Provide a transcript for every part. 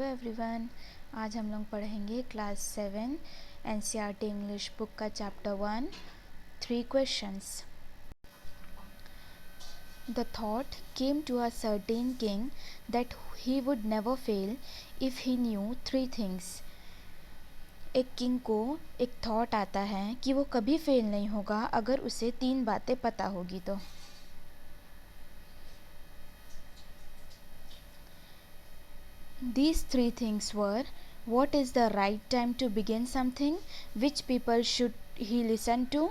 Everyone, आज हम लोग पढ़ेंगे क्लास 7 एनसीईआरटी इंग्लिश बुक का chapter 1 3 questions. The thought came to a certain king that he would never fail if he knew 3 things. एक king को एक थॉट आता है कि वो कभी फेल नहीं होगा अगर उसे 3 बातें पता होगी तो। These 3 things were: what is the right time to begin something, which people should he listen to,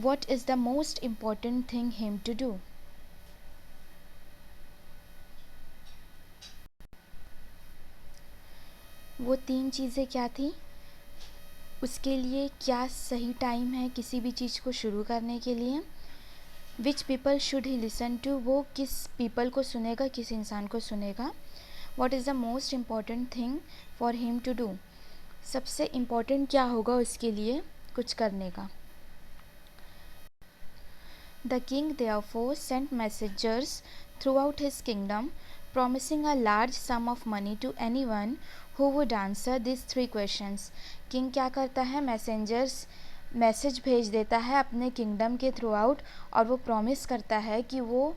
what is the most important thing him to do. वो 3 चीज़ें क्या थी? उसके लिए क्या सही टाइम है किसी भी चीज़ को शुरू करने के लिए, which people should he listen to, वो किस पीपल को सुनेगा, किस इंसान को सुनेगा, what is the most important thing for him to do, सबसे इम्पॉर्टेंट क्या होगा उसके लिए कुछ करने का। The king therefore sent messengers throughout his kingdom, promising a large sum of money to anyone who would answer these 3 questions. King क्या करता है? मैसेज भेज देता है अपने किंगडम के थ्रू आउट, और वो प्रॉमिस करता है कि वो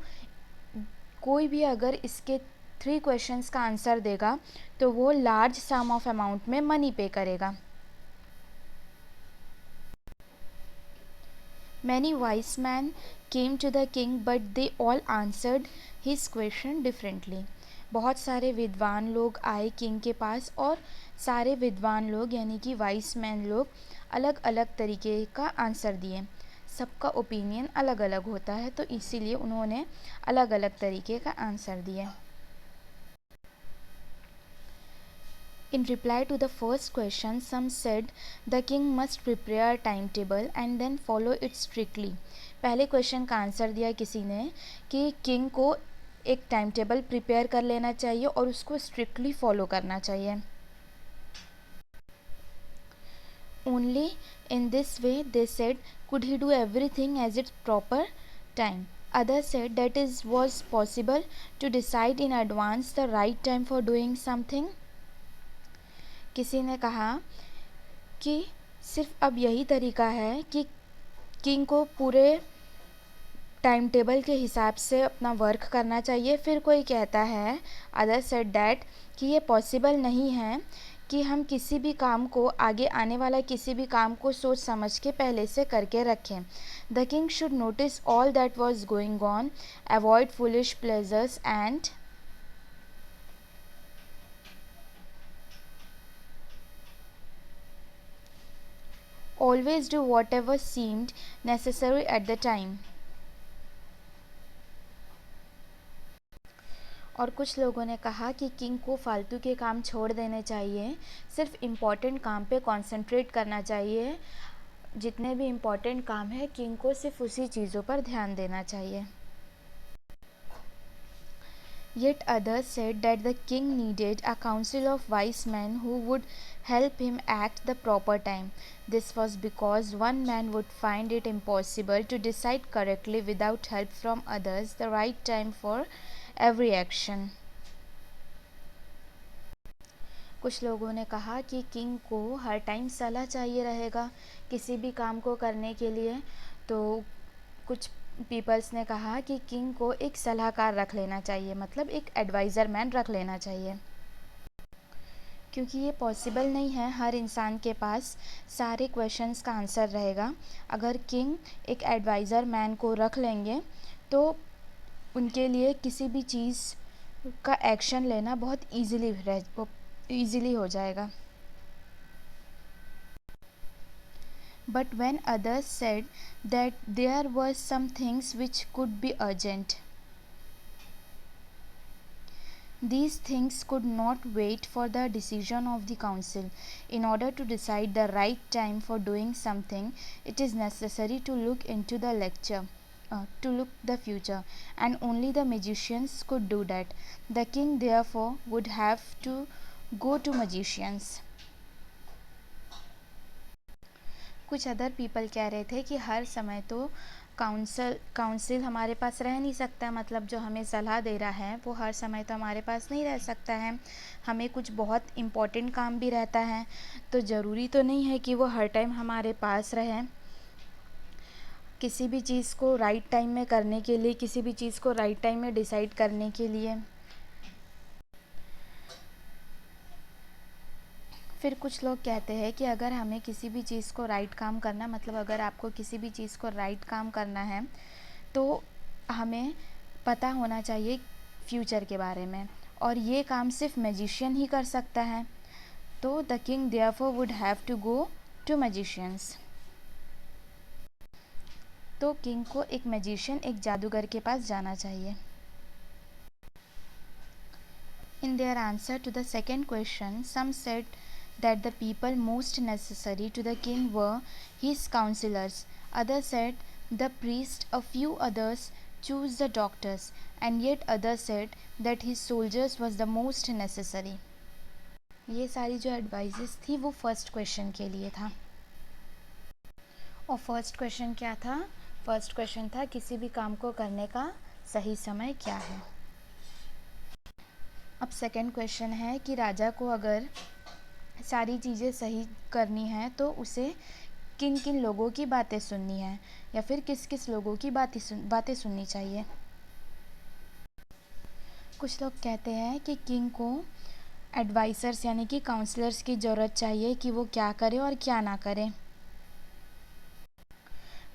कोई भी अगर इसके 3 क्वेश्चंस का आंसर देगा तो वो लार्ज सम ऑफ अमाउंट में मनी पे करेगा। Many wise men came to the king, but they all answered his question differently. बहुत सारे विद्वान लोग आए किंग के पास, और सारे विद्वान लोग यानी कि वाइस मैन लोग अलग अलग तरीके का आंसर दिए। सबका ओपिनियन अलग अलग होता है, तो इसीलिए उन्होंने अलग अलग तरीके का आंसर दिए। In reply to the first question, some said the king must prepare a timetable and then follow it strictly. पहले क्वेश्चन का आंसर दिया किसी ने कि किंग को एक टाइम टेबल प्रिपेयर कर लेना चाहिए और उसको स्ट्रिक्टली फॉलो करना चाहिए। Only in this way, they said, could he do everything as its proper time. Others said that it was possible to decide in advance the right time for doing something. किसी ने कहा कि सिर्फ अब यही तरीका है कि किंग को पूरे टाइम टेबल के हिसाब से अपना वर्क करना चाहिए। फिर कोई कहता है, अदर सेड डैट, कि ये पॉसिबल नहीं है कि हम किसी भी काम को, आगे आने वाला किसी भी काम को सोच समझ के पहले से करके रखें। The king should notice all that was going on, avoid foolish pleasures and always do whatever seemed necessary at the time. और कुछ लोगों ने कहा कि किंग को फालतू के काम छोड़ देने चाहिए, सिर्फ इम्पॉर्टेंट काम पे कंसंट्रेट करना चाहिए। जितने भी इम्पॉर्टेंट काम है किंग को सिर्फ उसी चीज़ों पर ध्यान देना चाहिए। Yet others said that the king needed a council of wise men who would help him at the proper time. This was because one man would find it impossible to decide correctly without help from others the right time for every action. कुछ लोगों ने कहा कि king को हर time सलाह चाहिए रहेगा किसी भी काम को करने के लिए, तो कुछ पीपल्स ने कहा कि किंग को एक सलाहकार रख लेना चाहिए, मतलब एक एडवाइज़र मैन रख लेना चाहिए, क्योंकि ये पॉसिबल नहीं है हर इंसान के पास सारे क्वेश्चंस का आंसर रहेगा। अगर किंग एक एडवाइज़र मैन को रख लेंगे तो उनके लिए किसी भी चीज़ का एक्शन लेना बहुत ईज़िली हो जाएगा। But when others said that there were some things which could be urgent, these things could not wait for the decision of the council. In order to decide the right time for doing something, it is necessary to look into the future, and only the magicians could do that. The king therefore would have to go to magicians. कुछ other people कह रहे थे कि हर समय तो council हमारे पास रह नहीं सकता, मतलब जो हमें सलाह दे रहा है वो हर समय तो हमारे पास नहीं रह सकता है, हमें कुछ बहुत इम्पोर्टेंट काम भी रहता है, तो ज़रूरी तो नहीं है कि वो हर टाइम हमारे पास रहे। किसी भी चीज़ को राइट टाइम में करने के लिए, किसी भी चीज़ को राइट टाइम में डिसाइड करने के लिए। फिर कुछ लोग कहते हैं कि अगर हमें किसी भी चीज़ को राइट काम करना, मतलब अगर आपको किसी भी चीज़ को राइट काम करना है तो हमें पता होना चाहिए फ्यूचर के बारे में, और ये काम सिर्फ मैजिशियन ही कर सकता है। तो the king therefore would have to go to magicians. तो किंग को एक मैजिशियन, एक जादूगर के पास जाना चाहिए। In their answer to the second question, some said that the people most necessary to the king were his counselors. Others said the priest, a few others chose the doctors, and yet others said that his soldiers was the most necessary. ये सारी जो advises थी वो first question के लिए था। और first question क्या था? फर्स्ट क्वेश्चन था किसी भी काम को करने का सही समय क्या है। अब सेकंड क्वेश्चन है कि राजा को अगर सारी चीज़ें सही करनी है तो उसे किन किन लोगों की बातें सुननी है, या फिर किस किस लोगों की बातें सुननी चाहिए। कुछ लोग कहते हैं कि किंग को एडवाइसर्स यानी कि काउंसलर्स की ज़रूरत चाहिए कि वो क्या करे और क्या ना करे।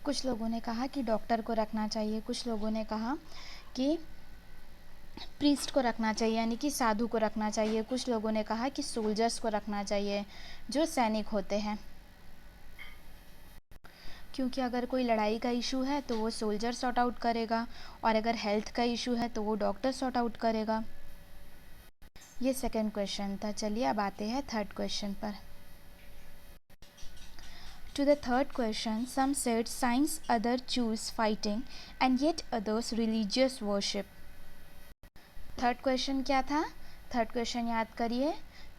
कुछ लोगों ने कहा कि डॉक्टर को रखना चाहिए, कुछ लोगों ने कहा कि प्रीस्ट को रखना चाहिए यानी कि साधु को रखना चाहिए, कुछ लोगों ने कहा कि सोल्जर्स को रखना चाहिए जो सैनिक होते हैं, क्योंकि अगर कोई लड़ाई का इशू है तो वो सोल्जर सॉर्ट आउट करेगा, और अगर हेल्थ का इशू है तो वो डॉक्टर सॉर्ट आउट करेगा। ये सेकंड क्वेश्चन था। चलिए अब आते हैं थर्ड क्वेश्चन पर। To the third question, some said science, others choose fighting, and yet others religious worship. Third question क्या था? थर्ड क्वेश्चन याद करिए।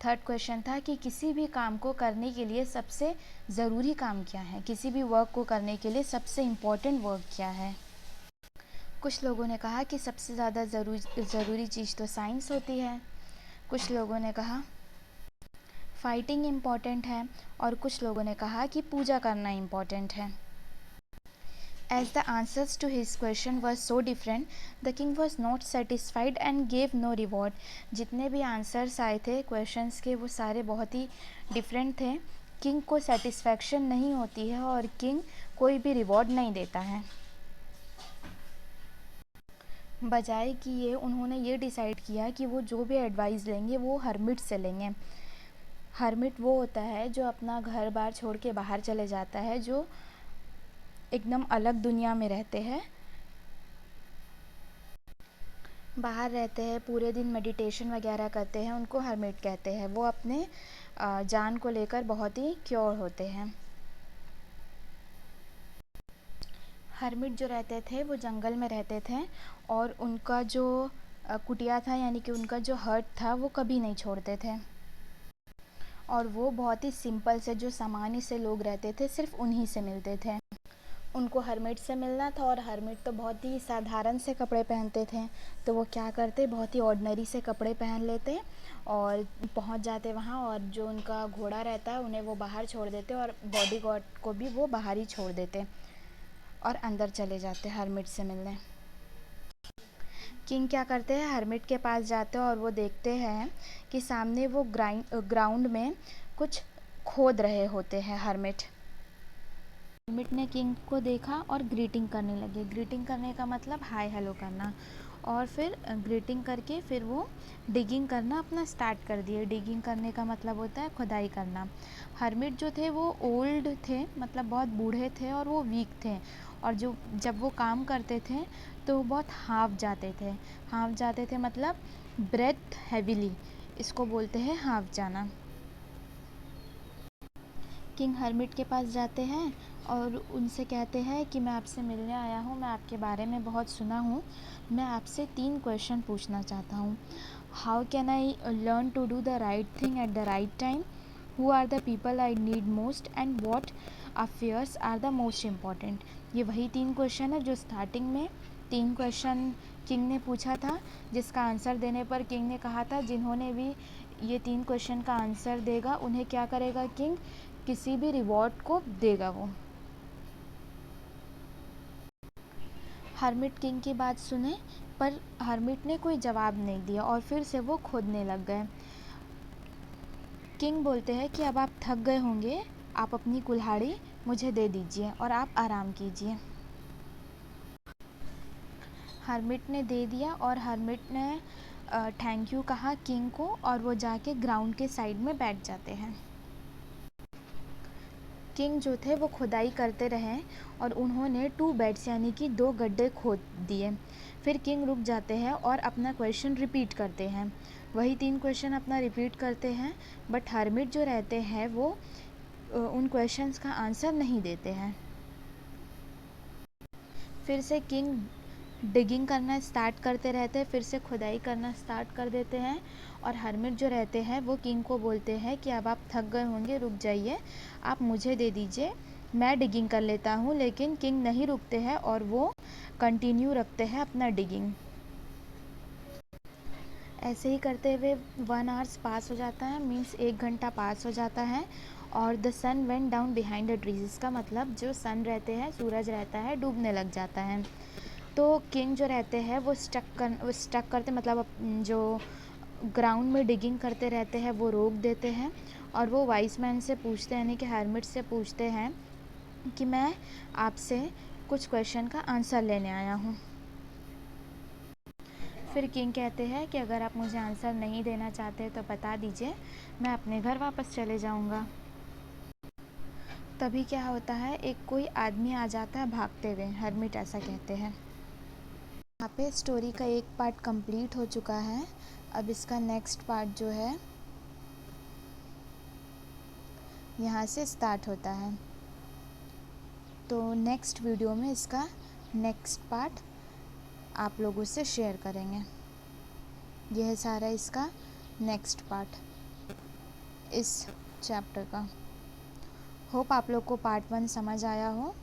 थर्ड क्वेश्चन था कि किसी भी काम को करने के लिए सबसे ज़रूरी काम क्या है, किसी भी वर्क को करने के लिए सबसे इम्पोर्टेंट वर्क क्या है। कुछ लोगों ने कहा कि सबसे ज़्यादा ज़रूरी चीज़ तो साइंस होती है, कुछ लोगों ने कहा फाइटिंग इम्पॉर्टेंट है, और कुछ लोगों ने कहा कि पूजा करना इम्पॉर्टेंट है। As the answers to his question were so different, the king was not satisfied and gave no reward. जितने भी आंसर्स आए थे क्वेश्चंस के वो सारे बहुत ही डिफरेंट थे। किंग को सेटिस्फैक्शन नहीं होती है और किंग कोई भी रिवॉर्ड नहीं देता है। बजाय कि ये उन्होंने ये डिसाइड किया कि वो जो भी एडवाइस लेंगे वो हर्मिट से लेंगे। हर्मिट वो होता है जो अपना घर बार छोड़ के बाहर चले जाता है, जो एकदम अलग दुनिया में रहते हैं, बाहर रहते हैं, पूरे दिन मेडिटेशन वगैरह करते हैं, उनको हर्मिट कहते हैं। वो अपने जान को लेकर बहुत ही क्योर होते हैं। हर्मिट जो रहते थे वो जंगल में रहते थे, और उनका जो कुटिया था यानी कि उनका जो हट था वो कभी नहीं छोड़ते थे, और वो बहुत ही सिंपल से जो सामान्य से लोग रहते थे सिर्फ उन्हीं से मिलते थे। उनको हर्मिट से मिलना था, और हर्मिट तो बहुत ही साधारण से कपड़े पहनते थे, तो वो क्या करते, बहुत ही ऑर्डिनरी से कपड़े पहन लेते और पहुंच जाते वहाँ, और जो उनका घोड़ा रहता है उन्हें वो बाहर छोड़ देते, और बॉडीगार्ड को भी वो बाहर ही छोड़ देते और अंदर चले जाते हर्मिट से मिलने। किंग क्या करते हैं, हर्मिट के पास जाते हैं और वो देखते हैं कि सामने वो ग्राउंड में कुछ खोद रहे होते हैं हर्मिट। हर्मिट ने किंग को देखा और ग्रीटिंग करने लगे। ग्रीटिंग करने का मतलब हाय हेलो करना, और फिर ग्रीटिंग करके फिर वो डिगिंग करना अपना स्टार्ट कर दिए। डिगिंग करने का मतलब होता है खुदाई करना। हर्मिट जो थे वो ओल्ड थे, मतलब बहुत बूढ़े थे और वो वीक थे, और जब वो काम करते थे तो वो बहुत हाँफ जाते थे। हाँफ जाते थे मतलब ब्रेथ हैवीली, इसको बोलते हैं हाँफ जाना। किंग हर्मिट के पास जाते हैं और उनसे कहते हैं कि मैं आपसे मिलने आया हूँ, मैं आपके बारे में बहुत सुना हूँ, मैं आपसे 3 क्वेश्चन पूछना चाहता हूँ। How can I learn to do the right thing at the right time? Who are the people I need most? And what affairs are the most important. ये वही 3 क्वेश्चन है जो स्टार्टिंग में 3 क्वेश्चन किंग ने पूछा था, जिसका answer देने पर किंग ने कहा था जिन्होंने भी ये 3 क्वेश्चन का आंसर देगा उन्हें क्या करेगा किंग, किसी भी रिवॉर्ड को देगा वो। हर्मिट किंग की बात सुने, पर हर्मिट ने कोई जवाब नहीं दिया और फिर से वो खोदने लग गए। किंग बोलते हैं कि अब आप थक गए होंगे, आप अपनी कुल्हाड़ी मुझे दे दीजिए और आप आराम कीजिए। हर्मिट ने दे दिया और हर्मिट ने थैंक यू कहा किंग को और वो जाके ग्राउंड के साइड में बैठ जाते हैं। किंग जो थे वो खुदाई करते रहे और उन्होंने 2 बेड्स यानी कि 2 गड्ढे खोद दिए। फिर किंग रुक जाते हैं और अपना क्वेश्चन रिपीट करते हैं, वही 3 क्वेश्चन अपना रिपीट करते हैं, बट हर्मिट जो रहते हैं वो उन क्वेश्चंस का आंसर नहीं देते हैं। फिर से किंग डिगिंग करना स्टार्ट करते रहते हैं, फिर से खुदाई करना स्टार्ट कर देते हैं और हर्मिट जो रहते हैं वो किंग को बोलते हैं कि अब आप थक गए होंगे, रुक जाइए, आप मुझे दे दीजिए, मैं डिगिंग कर लेता हूँ। लेकिन किंग नहीं रुकते हैं और वो कंटिन्यू रखते हैं अपना डिगिंग। ऐसे ही करते हुए 1 आवर्स पास हो जाता है, मीन्स 1 घंटा पास हो जाता है और the sun went down behind the trees. इसका मतलब जो सन रहते हैं, सूरज रहता है, डूबने लग जाता है। तो किंग जो रहते हैं वो स्टक करते मतलब जो ग्राउंड में डिगिंग करते रहते हैं वो रोक देते हैं और वो वाइस मैन से पूछते हैं, यानी कि हर्मिट से पूछते हैं कि मैं आपसे कुछ क्वेश्चन का आंसर लेने आया हूँ। फिर किंग कहते हैं कि अगर आप मुझे आंसर नहीं देना चाहते तो बता दीजिए, मैं अपने घर वापस चले जाऊँगा। तभी क्या होता है, एक कोई आदमी आ जाता है भागते हुए, हर्मिट ऐसा कहते हैं। यहाँ पे स्टोरी का एक पार्ट कंप्लीट हो चुका है। अब इसका नेक्स्ट पार्ट जो है यहाँ से स्टार्ट होता है। तो नेक्स्ट वीडियो में इसका नेक्स्ट पार्ट आप लोगों से शेयर करेंगे। यह है सारा इसका नेक्स्ट पार्ट इस चैप्टर का। होप आप लोग को पार्ट 1 समझ आया हो।